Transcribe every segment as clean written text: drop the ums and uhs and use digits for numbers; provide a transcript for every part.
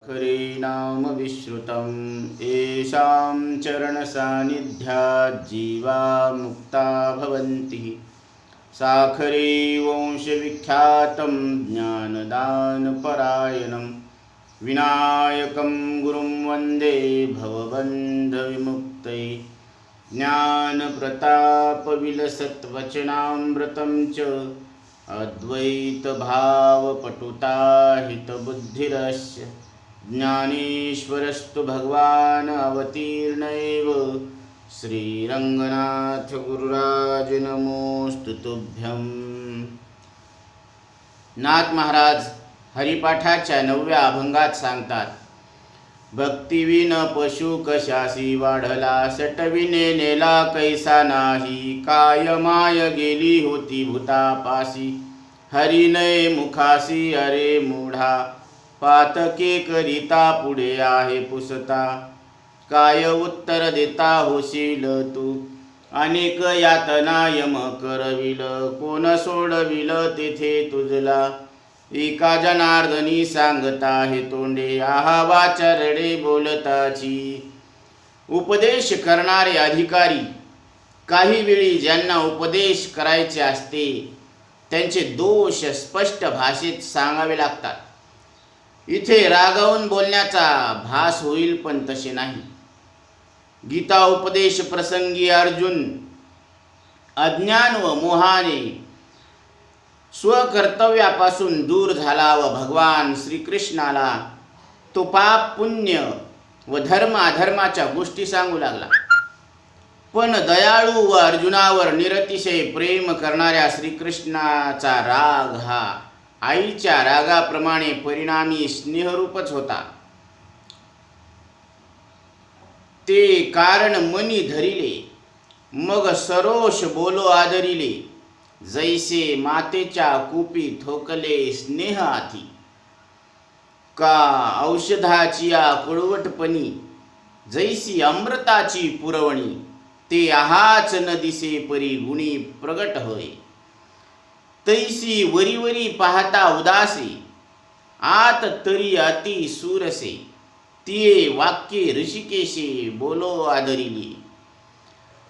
हरे नाम विश्रुतं येषां चरणसान्निध्यात् जीवा मुक्ता भवन्ति। साखरे वंशविख्यातं ज्ञानदानपरायणं विनायकं गुरुं वन्दे भवबन्धविमुक्तये। ज्ञानप्रतापविलसत्वचनामृतं च अद्वैतभावपटुताहितबुद्धिरस्य ज्ञानेश्वरस्तु भगवान् अवतीर्ण एव। श्रीरंगनाथ गुरुराज नमोस्तु तुभ्यं। नाथ महाराज हरिपाठाच्या 9व्या अभंगात सांगतात, भक्तिविन पशु कशासी वाढला, सटविने नेला कैसा नाही, काय माय गेली होती भूतापासी, हरिनय मुखासी अरे मूढा, पातके करिता पुढे आहे पुसता, काय उत्तर देता होशील तू, अनेक यातना यम करविल, कोण सोडविल तेथे तुझला, एका जनार्दनी सांगता हे तोंडे, आहा वाचरडे बोलताची। उपदेश करणारे अधिकारी काही वेळी ज्यांना उपदेश करायचे असते त्यांचे दोष स्पष्ट भाषेत सांगावे लागतात। इथे रागावून बोलण्याचा भास होईल पण तसे नाही। गीता उपदेश प्रसंगी अर्जुन अज्ञान व मोहाने स्वकर्तव्यापासून दूर झाला व भगवान श्रीकृष्णाला तो पाप पुण्य व धर्म अधर्माच्या गोष्टी सांगू लागला। पण दयाळू व अर्जुनावर निरतिशय प्रेम करणाऱ्या श्रीकृष्णाचा राग हा आईच्या रागाप्रमाणे परिणामी स्नेहरूपच होता। ते कारण मनी धरिले, मग सरोष बोलो आदरिले, जैसे मातेच्या कूपी ठोकले स्नेह आती, का औषधाची कडवटपणी, जैसी अमृताची पुरवणी, ते आहाच न दिसे परी गुणी प्रगट होय, तैसी वरीवरी पाहता उदासे, आत तरी अति सूरसे, तिये वाक्ये ऋषिकेशे बोलो आदरिली।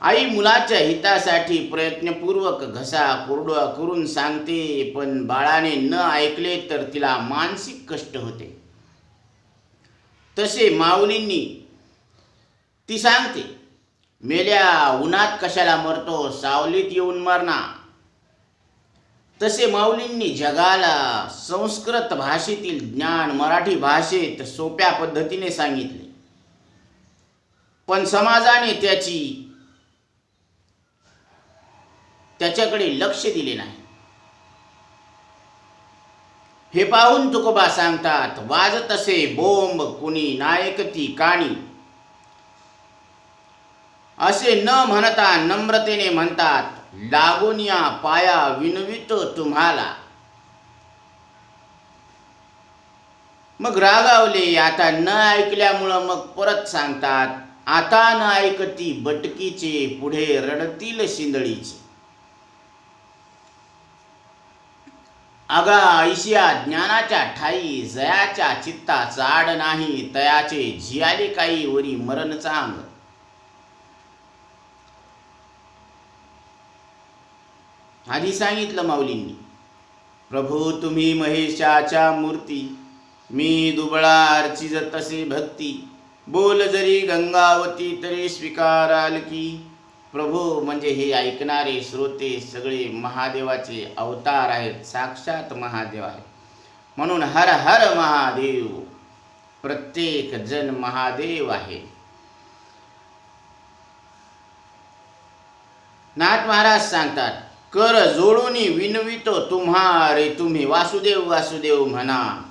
आई मुलाच्या हितासाठी प्रयत्नपूर्वक घसा कोरडा करून सांगते, पण बाळाने न ऐकले तर तिला मानसिक कष्ट होते। तसे माऊलींनी ती सांगते, मेल्या उन्हात कशाला मरतो, सावलीत येऊन मरना। तसे माऊलींनी जगाला संस्कृत भाषेतील ज्ञान मराठी भाषेत सोप्या पद्धतीने सांगितले, पण समाजाने त्याच्याकडे लक्ष दिले नाही। हे पाहून तुकोबा सांगतात, वाजत असे बोंब कुणी नायकती काणी, असे न म्हणता नम्रतेने म्हणतात, लागून या पाया विनवितो तुम्हाला। मग रागावले, आता न ऐकल्यामुळं मग परत सांगतात, आता न ऐकती बटकीचे, पुढे रडतील शिंदळीचे। अगा ऐशिया ज्ञानाच्या ठाई, जयाच्या चित्ता चाड नाही, तयाचे झियाले काही वरी मरण चांग। आधी सांगितलं माऊलींनी, प्रभू तुम्ही महेशाच्या मूर्ती, मी दुबळा अर्चिज तसे भक्ती, बोल जरी गंगावती तरी स्वीकाराल की। प्रभू म्हणजे हे ऐकणारे श्रोते सगळे महादेवाचे अवतार आहेत, साक्षात महादेव आहे। म्हणून हर हर महादेव, प्रत्येक जन महादेव आहे। नाथ महाराज सांगतात, कर जोडूनी विनवितो तुम्हा रे, तुम्ही वासुदेव वासुदेव म्हणा।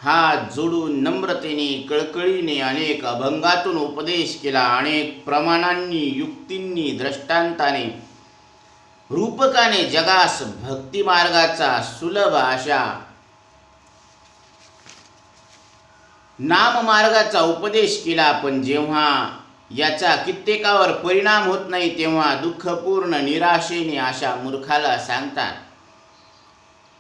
हात जोडून नम्रतेने कळकळीने अनेक अभंगातून उपदेश केला, अनेक प्रमाणांनी युक्तींनी दृष्टांताने रूपकाने जगास भक्ती मार्गाचा सुलभ अशा नाम मार्गाचा उपदेश केला। पण जेव्हा याचा कित्येकावर परिणाम होत नाही तेव्हा दुःखपूर्ण निराशेने अशा मूर्खाला सांगतात,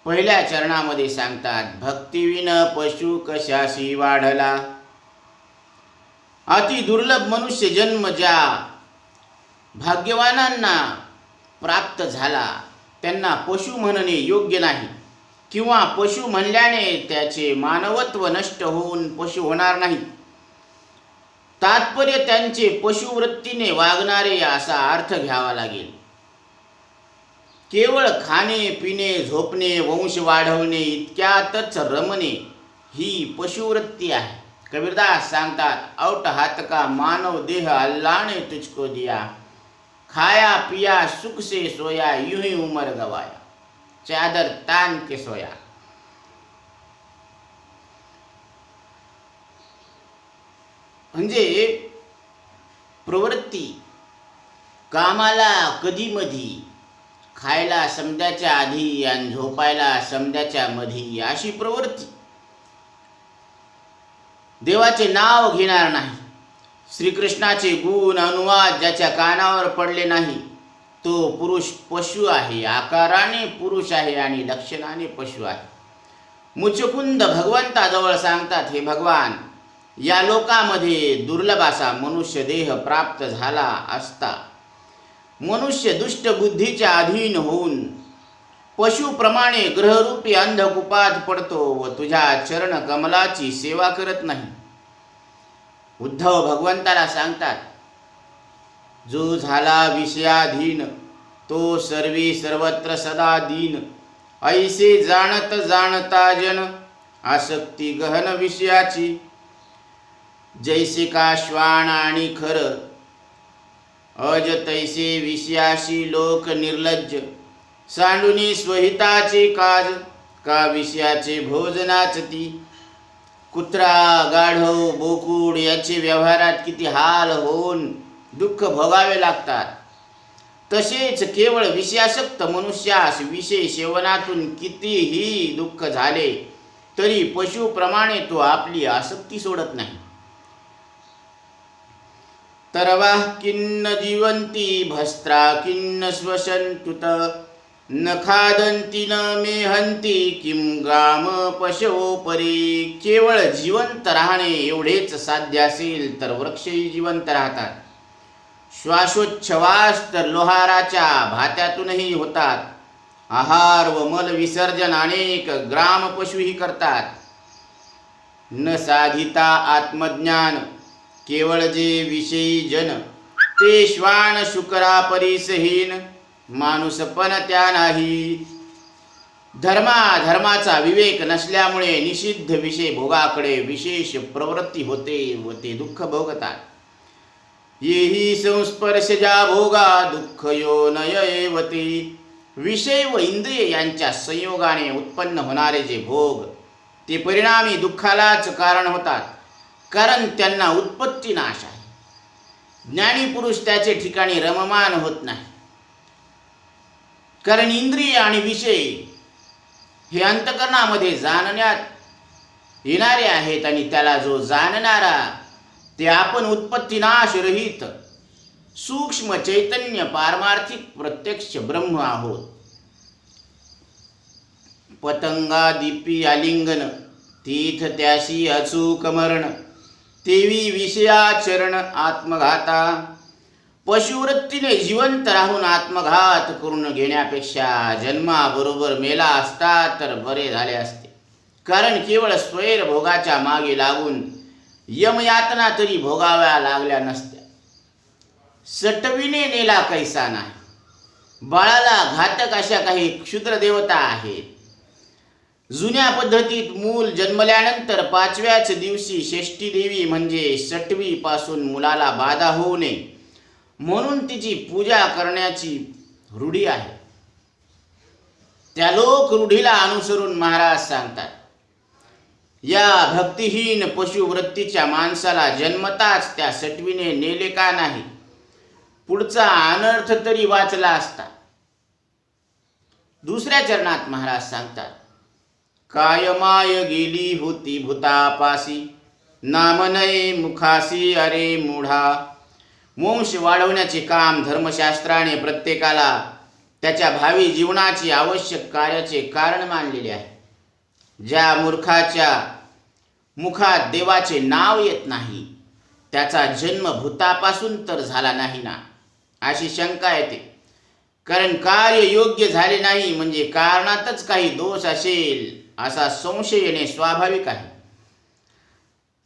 पहिल्या चरणामध्ये सांगतात, भक्तिविन पशु कशाशी वाढला. अति दुर्लभ मनुष्य जन्म ज्या भाग्यवानांना प्राप्त झाला त्यांना पशु म्हणणे योग्य नाही, किंवा पशु म्हणल्याने त्याचे मानवत्व नष्ट होऊन पशु होणार नाही. तात्पर्य त्यांचे पशुवृत्तीने वागणारे असा अर्थ घ्यावा लागेल. केवळ खाणे पिणे झोपणे वंश वाढवणे इतक्यातच रमणे ही पशुवृत्ती आहे. कबीरदास सांगतात, औट हात का मानव देह अल्लाह ने तुझको दिया, खाया पिया सुख से सोया यूं ही उमर गवाया, चादर तान के सोया. म्हणजे प्रवृत्ती कामाला कधी मधी, खायला समध्याच्या आधी आणि झोपायला समध्याच्या मधी अशी प्रवृत्ती. देवाचे नाव घेणार नाही. श्रीकृष्णाचे गुण अनुवाद ज्याच्या कानावर पडले नाही तो पुरुष पशु आहे. आकाराने पुरुष आहे आणि लक्षणाने पशु आहे. मुचकुंद भगवंताजवळ सांगतात, हे भगवान, या लोकामध्ये दुर्लभ असा मनुष्य देह प्राप्त झाला असता मनुष्य दुष्ट बुद्धीच्या अधीन होऊन पशुप्रमाणे ग्रहरूपी अंधकुपात पडतो व तुझ्या चरण कमलाची सेवा करत नाही. उद्धव भगवंताला सांगतात, जो झाला विषयाधीन तो सर्वी सर्वत्र सदा दीन, ऐसे जाणत जाणता जन आसक्ती गहन विषयाची. जैसे का श्वान आणि खर अज तैसे विषयाशी लोक निर्लज्ज, सांडुनी स्वहिताचे काज का विषयाचे भोजनाचती. कुत्रा गाढव बोकुड याचे व्यवहारात किती हाल होऊन दुःख भोगावे लागतात, तसेच केवळ विषयासक्त मनुष्यास विषय सेवनातून कितीही दुःख झाले तरी पशुप्रमाणे तो आपली आसक्ती सोडत नाही. तरवाह किन्न जीवंती भस्त्रा किन्न श्वसंतुत, न खादंती न मेहंती किम गाम पशवोपरी. केवळ जिवंत राहणे एवढेच साध्य असेल तर वृक्षही जिवंत राहतात. श्वासोच्छवास तर लोहाराच्या भात्यातूनही होतात. आहार व मल विसर्जन अनेक ग्राम पशुही करतात. न साधिता आत्मज्ञान केवळ जे विषयी जन, ते श्वान शुकरा परीसहीन, माणूसपण त्या नाही. धर्माचा विवेक नसल्यामुळे निषिद्ध विषय भोगाकडे विशेष प्रवृत्ती होते व ते दुःख भोगतात. येही संस्पर्शजा भोगा दुःख यो नयवती. विषय व इंद्रिय यांच्या संयोगाने उत्पन्न होणारे जे भोग ते परिणामी दुःखालाच कारण होतात, कारण त्यांना उत्पत्ती नाश आहे. ज्ञानी पुरुष त्याचे ठिकाणी रममान होत नाही, कारण इंद्रिय आणि विषय हे अंतकरणामध्ये जाणण्यात येणारे आहेत आणि त्याला जो जाणणारा ते आपण उत्पत्तीनाश रहित सूक्ष्म चैतन्य पारमार्थिक प्रत्यक्ष ब्रह्म आहोत. पतंगा दीपी आलिंगन तीथ त्याशी अचूक मरण, तेवी विषयाचरण आत्मघाता. पशुवृत्तीने जिवंत राहून आत्मघात करून घेण्यापेक्षा जन्माबरोबर मेला असता तर बरे झाले असते, कारण केवळ स्वैर भोगाच्या मागे लागून यमयातना तरी भोगाव्या लागल्या नसत्या. सटविने नेला कैसा नाही. बाळाला घातक अशा काही क्षुद्र देवता आहेत. जुन्या पद्धतीत मूल जन्मल्यानंतर 5व्याच दिवशी षष्ठी देवी म्हणजे सटवी पासून मुलाला बाधा होऊ नये म्हणून तिची पूजा करण्याची रूढी आहे. त्या लोक रूढीला अनुसरून महाराज सांगतात, या भक्तिहीन पशुवृत्तीच्या माणसाला जन्मताच त्या सटवीने नेले का नाही, पुढचा अनर्थ तरी वाचला असता. दुसऱ्या चरणात महाराज सांगतात, कायमाय गेली होती भूतापासी, नामनये मुखासी अरे मूढा. वंश वाढवण्याचे काम धर्मशास्त्राने प्रत्येकाला त्याच्या भावी जीवनाची आवश्यक कार्याचे कारण मानलेले आहे. ज्या मूर्खाच्या मुखात देवाचे नाव येत नाही त्याचा जन्म भूतापासून तर झाला नाही ना, अशी शंका येते. कारण कार्य योग्य झाले नाही म्हणजे कारणातच काही दोष असेल असा संशय येणे स्वाभाविक आहे.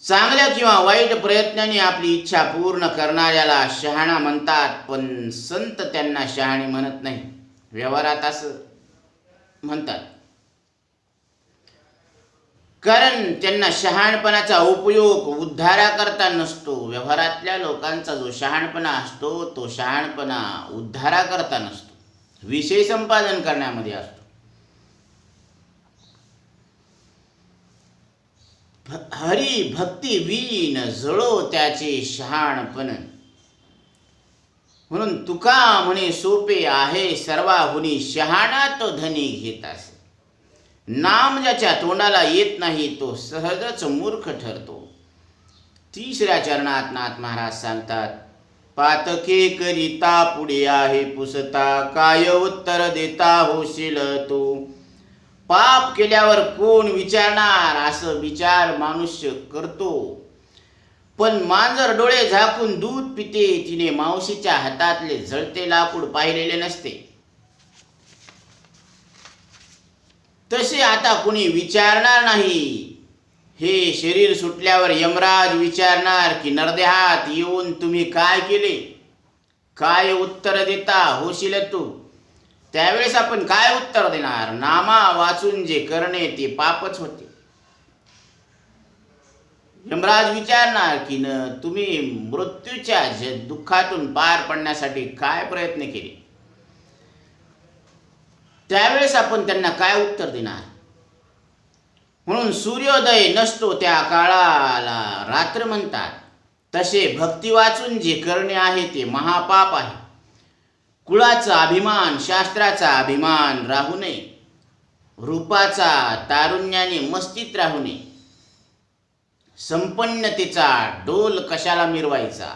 चांगल्या किंवा वाईट प्रयत्नाने आपली इच्छा पूर्ण करणाऱ्याला शहाणा म्हणतात, पण संत त्यांना शहाणे म्हणत नाही. व्यवहारात असं म्हणतात, कारण त्यांना शहाणपणाचा उपयोग उद्धाराकरता नसतो. व्यवहारातल्या लोकांचा जो शहाणपणा असतो तो शहाणपणा उद्धाराकरता नसतो, विषय संपादन करण्यामध्ये असतो. हरी भक्ती वीण जळो त्याचे शहाणपण. म्हणून तुका म्हणे सोपे आहे सर्वाहुनी शहाणा तो धनी घेतास. नाम ज्याच्या तोंडाला येत नाही तो सहजच मूर्ख ठरतो. 3ऱ्या चरणात नाथ महाराज सांगतात, पातके करिता पुढे आहे पुसता काय उत्तर देता होशील तू. पाप केल्यावर कोण विचारणार असं विचार मनुष्य करतो, पण मांजर डोळे झाकून दूध पिते, तिने मावशीच्या हातातले जळते लाकूड पाहिलेले नसते. तसे आता कुणी विचारणार नाही. हे शरीर सुटल्यावर यमराज विचारणार की नरदेहात येऊन तुम्ही काय केले, काय उत्तर देता होशील तू. त्यावेळेस आपण काय उत्तर देणार? नामा वाचून जे करणे ते पापच होते. यमराज विचारणार की तुम्ही मृत्यूच्या दुःखातून पार पडण्यासाठी काय प्रयत्न केले. त्यावेळेस आपण त्यांना काय उत्तर देणार? म्हणून सूर्योदय नसतो त्या काळाला रात्र म्हणतात. तसे भक्ती वाचून जे करणे आहे ते महापाप आहे. कुळाचा अभिमान, शास्त्राचा अभिमान राहू नये. रूपाचा तारुण्याने मस्तीत राहू नये. संपन्नतेचा डोल कशाला मिरवायचा.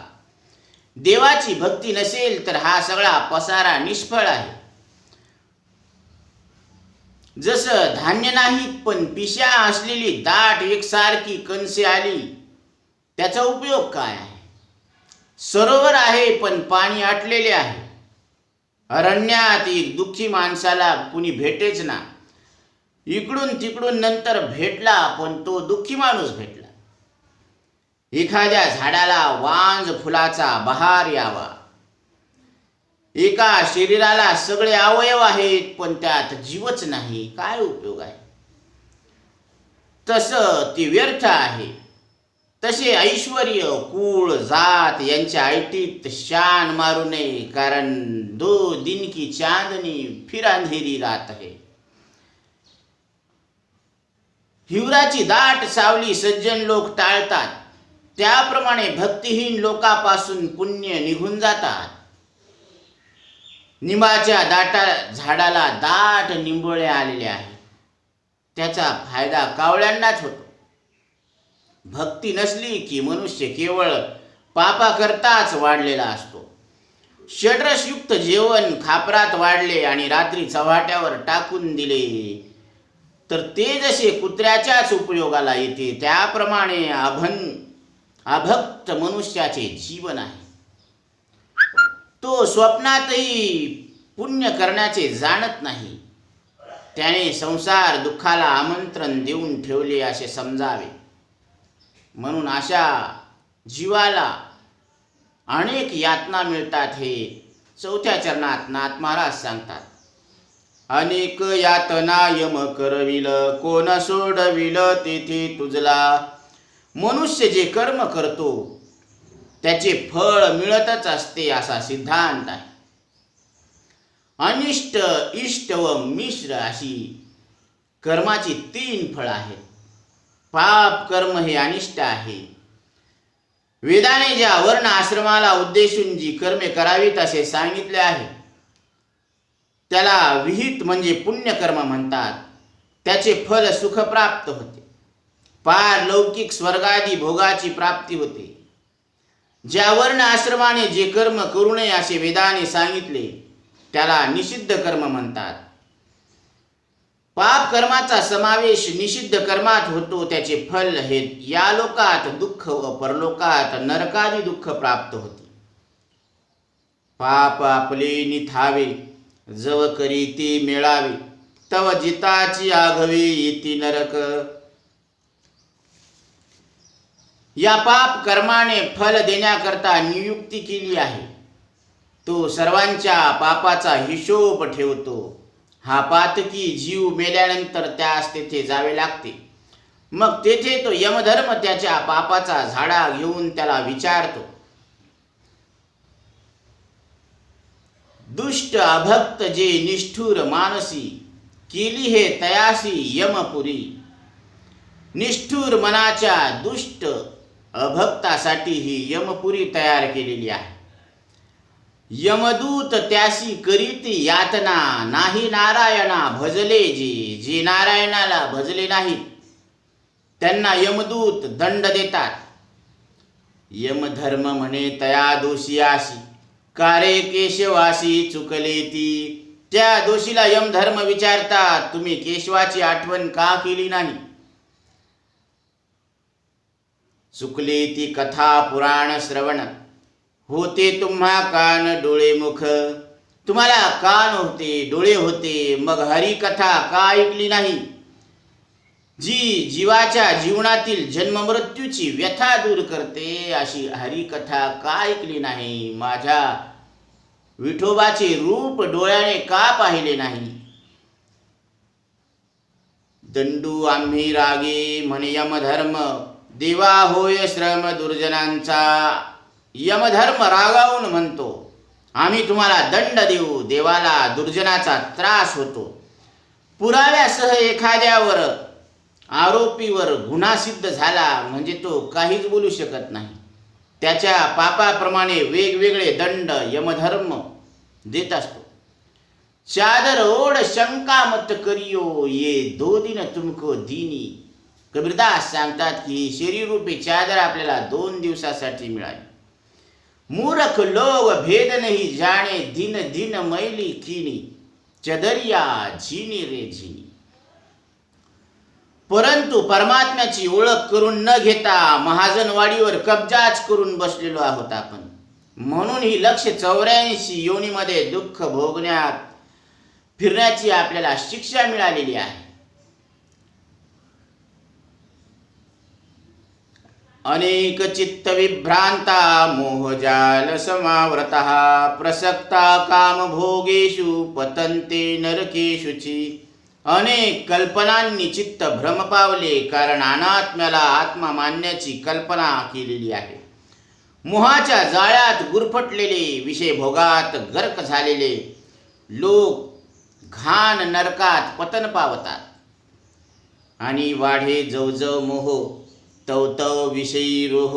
देवाची भक्ती नसेल तर हा सगळा पसारा निष्फळ आहे. जसं धान्य नाहीत पण पिशा असलेली दाट एकसारखी कणसे आली, त्याचा उपयोग काय आहे? सरोवर आहे पण पाणी आटलेले आहे. अरण्यात एक दुःखी माणसाला कुणी भेटेच ना. इकडून तिकडून नंतर भेटला पण तो दुःखी माणूस भेटला. एखाद्या झाडाला वांज फुलाचा बहार यावा. एका शरीराला सगळे अवयव आहेत पण त्यात जीवच नाही, काय उपयोग आहे? तसं ते व्यर्थ आहे. तसे ऐश्वर्य, कुळ, जात यांच्या ऐटीत शान मारू नये, कारण 2 दिन की चांदनी फिर अंधेरी रात है. हिवराची दाट सावली सज्जन लोक टाळतात, त्याप्रमाणे भक्तिहीन लोकांपासून पुण्य निघून जातात. निंबाच्या झाडाला दाट निंबोळे आलेले आहेत, त्याचा फायदा कावळ्यांनाच होतो. भक्ती नसली की मनुष्य केवळ पापाकरताच वाढलेला असतो. षड्रसयुक्त जेवण खापरात वाढले आणि रात्री चव्हाट्यावर टाकून दिले तर ते जसे कुत्र्याच्याच उपयोगाला येते, त्याप्रमाणे अभक्त मनुष्याचे जीवन आहे. तो स्वप्नातही पुण्य करण्याचे जाणत नाही. त्याने संसार दुःखाला आमंत्रण देऊन ठेवले असे समजावे. म्हणून अशा जीवाला अनेक यातना मिळतात हे 4थ्या चरणात नाथ महाराज सांगतात. अनेक यातना यम करविल, कोण सोडविल तेथे तुझला. मनुष्य जे कर्म करतो त्याचे फळ मिळतच असते असा सिद्धांत आहे. अनिष्ट, इष्ट व मिश्र अशी कर्माची 3 फळं आहेत. पाप कर्म हे अनिष्ट आहे. वेदाने ज्या वर्ण आश्रमाला उद्देशून जी कर्मे करावीत असे सांगितले आहे त्याला विहित म्हणजे पुण्यकर्म म्हणतात. त्याचे फल सुख प्राप्त होते, पारलौकिक स्वर्गादी भोगाची प्राप्ती होते. ज्या वर्ण आश्रमाने जे कर्म करू नये असे वेदाने सांगितले त्याला निषिद्ध कर्म म्हणतात. पाप कर्माचा समावेश निषिद्ध कर्मात होतो. त्याचे फल हे या लोकात दुःख व परलोकात नरकादी दुःख प्राप्त होते. पाप आपले निथावे, जव करी ते मिळावे, तव जिताची आघवे येती नरक. या पाप कर्माने फल देण्याकरता नियुक्ती केली आहे. तो सर्वांच्या पापाचा हिशोब ठेवतो. हा पातकी जीव मेल्यानंतर त्यास तेथे जावे लागते. मग तेथे तो यमधर्म त्याच्या पापाचा झाडा घेऊन त्याला विचारतो. दुष्ट अभक्त जे निष्ठुर मानसी, केली हे तयासी यमपुरी. निष्ठुर मनाच्या दुष्ट अभक्तासाठी ही यमपुरी तयार केलेली आहे. यमदूत त्यासी करीत यातना, नाही नारायणा भजले जे. जे नारायणाला भजले नाहीत त्यांना यमदूत दंड देतात. यमधर्म म्हणे तया दोषी आशी, कारे केशवासी चुकले ती. त्या दोषीला यमधर्म विचारतात, तुम्ही केशवाची आठवण का केली नाही. चुकले ती कथा पुराण श्रवण, होते तुम्हा कान डोळे मुख. तुम्हाला कान होते, डोळे होते, मग हरिकथा का ऐकली नाही. जी जीवाच्या जीवनातील जन्ममृत्यूची व्यथा दूर करते, अशी हरिकथा का ऐकली नाही. माझ्या विठोबाचे रूप डोळ्याने का पाहिले नाही. दंडू आम्ही रागे म्हणे यमधर्म, देवा होय श्रम दुर्जनांचा. यमधर्म रागावून म्हणतो, आम्ही तुम्हाला दंड देऊ. देवाला दुर्जनाचा त्रास होतो. पुराव्यासह एखाद्यावर आरोपीवर गुन्हा सिद्ध झाला म्हणजे तो काहीच बोलू शकत नाही. त्याच्या पापाप्रमाणे वेगवेगळे दंड यमधर्म देत असतो. चादर ओढ शंका मत करियो, ये दो दिन तुमको दीनी. कबीरदास सांगतात की शरीररूपी चादर आपल्याला 2 दिवसासाठी मिळाली. मूर्ख लोग भेद नहीं जाणे, दिन दिन मैली कीनी. चदरिया झिनी रे झिनी. परंतु परमात्म्याची ओळख करून न घेता महाजनवाडीवर कब्जाच करून बसलेलो आहोत आपण. म्हणून ही 184 योनीमध्ये दुःख भोगण्यात फिरण्याची आपल्याला शिक्षा मिळालेली आहे. अनेक चित्त विभ्रांता मोहजाल समावृतः, प्रसक्ता काम भोगेषु पतन्ते नरकेषुची. अनेक कल्पनांनी चित्त भ्रम पावले, कारण अनात्म्याला आत्मा मानण्याची कल्पना केलेली आहे. मोहाच्या जाळ्यात गुरफटलेले, विषय भोगात गर्क झालेले लोक घाण नरकात पतन पावतात. आणि वाढे जवजव मोह, तव तव विषयी रोह,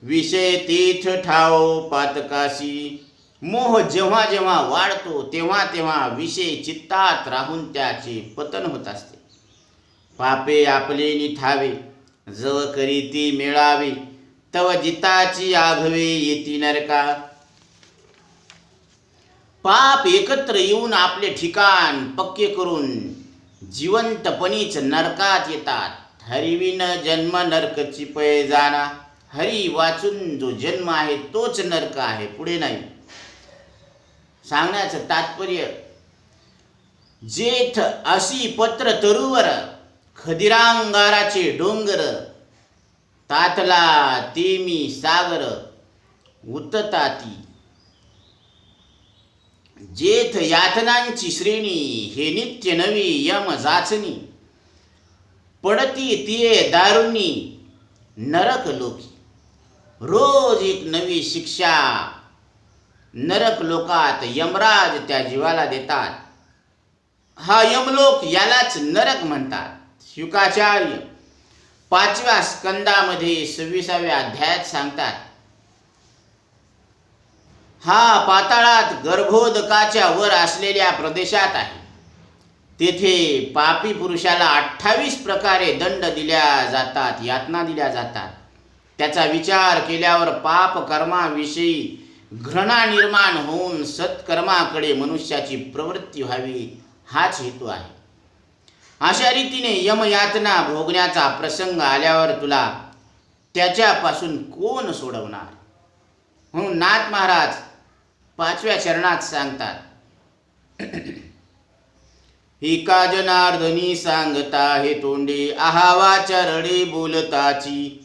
विषय तीर्थ ठाव पातकाशी. मोह जेव्हा जेव्हा वाढतो तेव्हा तेव्हा विषय चित्तात राहून त्याचे पतन होत असते. पापे आपले निथावे, जव करी ती मिळावे, तव जिताची आघवे येती नरका. पाप एकत्र येऊन आपले ठिकाण पक्के करून जिवंतपणीच नरकात येतात. हरिविन जन्म नरकची पै जाना. हरी वाचून जो जन्म आहे तोच नरक आहे, पुढे नाही. सांगण्याचं तात्पर्य, जेठ अशी पत्र तरुवर, खदिरांगाराचे डोंगर, तातला तेमी सागर उतताती. जेथ यातनांची श्रेणी, हे नित्य नवी यम जाचनी. पडती तिये दारुणी नरक लोकी. रोज एक नवी शिक्षा नरक लोकात यमराज त्या जीवाला देतात. हा यमलोक यालाच नरक म्हणतात. शुकाचार्य 5व्या स्कंदामध्ये 26व्या अध्यायात सांगतात, हा पाताळात गर्भोदकाच्या वर असलेल्या प्रदेशात आहे. तेथे पापी पुरुषाला 28 प्रकारे दंड दिल्या जातात, यातना दिल्या जातात. त्याचा विचार केल्यावर पाप कर्माविषयी घृणा निर्माण होऊन सत्कर्माकडे मनुष्याची प्रवृत्ती व्हावी, हाच हेतू आहे. अशा रीतीने यमयातना भोगण्याचा प्रसंग आल्यावर तुला त्याच्यापासून कोण सोडवणार? म्हणून नाथ महाराज 5व्या चरणात सांगतात, ही का जनार्दनी सांगता हे तोंडे, आहावाच्या रडे बोलताची.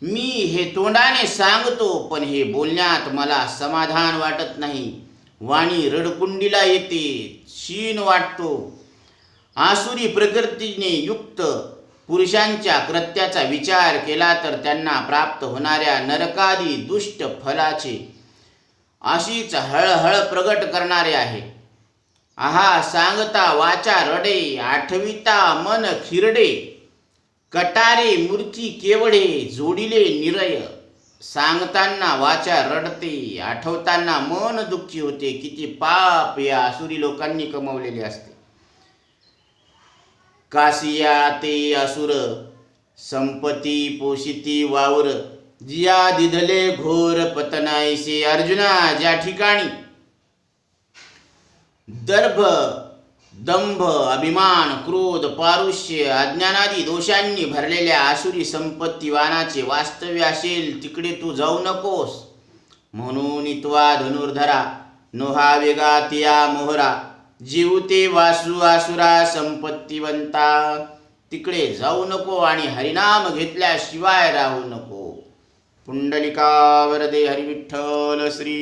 मी हे तोंडाने सांगतो, पण हे बोलण्यात मला समाधान वाटत नाही. वाणी रडकुंडीला येते, शीन वाटतो. आसुरी प्रकृतीने युक्त पुरुषांच्या कृत्याचा विचार केला तर त्यांना प्राप्त होणाऱ्या नरकादी दुष्ट फलाचे अशीच हळहळ प्रगट करणारे आहे. आहा सांगता वाचा रडे, आठविता मन खिरडे. कटारे मूर्ती केवढे, जोडिले निरय. सांगताना वाचा रडते, आठवताना मन दुःखी होते. किती पाप या आसुरी लोकांनी कमवलेले असते. कासिया ते असुर, संपत्ती पोषिती वावर. जिया दिधले घोर पतनायसे. अर्जुना, ज्या ठिकाणी दर्भ, दंभ, अभिमान, क्रोध, पारुष्य, अज्ञानादी दोषांनी भरलेल्या आसुरी संपत्तीवानाचे वास्तव्य असेल, तिकडे तू जाऊ नकोस. म्हणून इत्वा धनुर्धरा, नोहा वेगातिया मोहरा. जीवते वासू आसुरा संपत्तीवंता. तिकडे जाऊ नको आणि हरिनाम घेतल्याशिवाय राहू नको. पुंडलिका वरदे हरिविठ्ठल श्री